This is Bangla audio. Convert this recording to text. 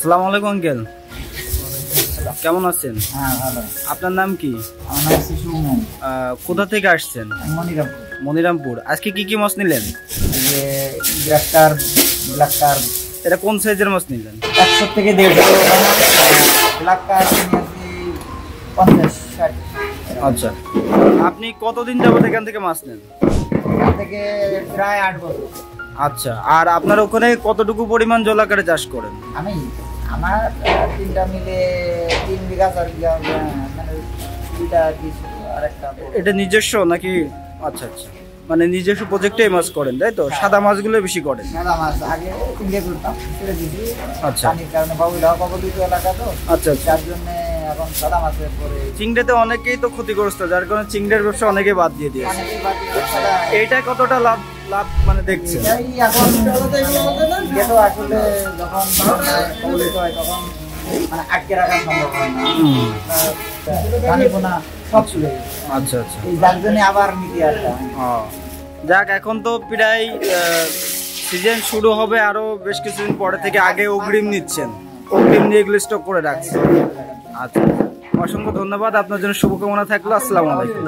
আসসালামু আলাইকুম আঙ্কেল, কেমন আছেন? হ্যাঁ ভালো। আপনার নাম কি? আমার নাম শিশু মোহাম্মদ। কোথা থেকে আসছেন? মনিরামপুর। মনিরামপুর। আজকে কি কি মাছ নিলেন? যে গ্রাফটার, ব্ল্যাক কার। এটা কোন সাইজের মাছ নিলেন? 100 থেকে 150। ব্ল্যাক কার নিয়েছি 50-60। আচ্ছা, আপনি কতদিন যাবত এখান থেকে মাছ নেন? এখান থেকে প্রায় 8 বছর। আচ্ছা, আর আপনার ওখানে কতটুকু পরিমাণ জলাকারে চাষ করেন? আমার 3টা মিলে 3 বিঘা 4 বিঘা, মানে 2টা কিছু আর একটা। এটা নিজস্ব নাকি? আচ্ছা আচ্ছা, মানে নিজস্ব প্রজেক্টে মাছ করেন তাই তো? সাদা মাছগুলো বেশি করেন? সাদা মাছ আগে চিংড়ি করতাম, ছেড়ে দিয়েছি। আচ্ছা, পানির কারণে বাবুলিত এলাকা তো। আচ্ছা আচ্ছা, যার জন্য এখন সাদা মাছের পরে চিংড়িতে অনেকেই তো ক্ষতিগ্রস্ত, যার কারণে চিংড়ির ব্যবসা অনেকে বাদ দিয়ে দিয়েছে। অনেকেই বাদ দিয়ে সাদা। এইটা কতটা লাভ লাভ মানে দেখছেন? এই এখন যেহেতু আসলে যখন কবলিত হয় তখন মানে আটকে রাখা সম্ভব হয় না, পানি পোনা সব চলে যায়। আচ্ছা আচ্ছা, এই যার জন্য আবার নিতে আসলাম। যাক, এখন তো প্রায় সিজন শুরু হবে, আরো বেশ কিছুদিন পরে থেকে। আগে অগ্রিম নিচ্ছেন, অগ্রিম নিয়ে এগুলো স্টক করে রাখছেন। আচ্ছা, অসংখ্য ধন্যবাদ, আপনার জন্য শুভকামনা থাকলো। আসসালামু আলাইকুম।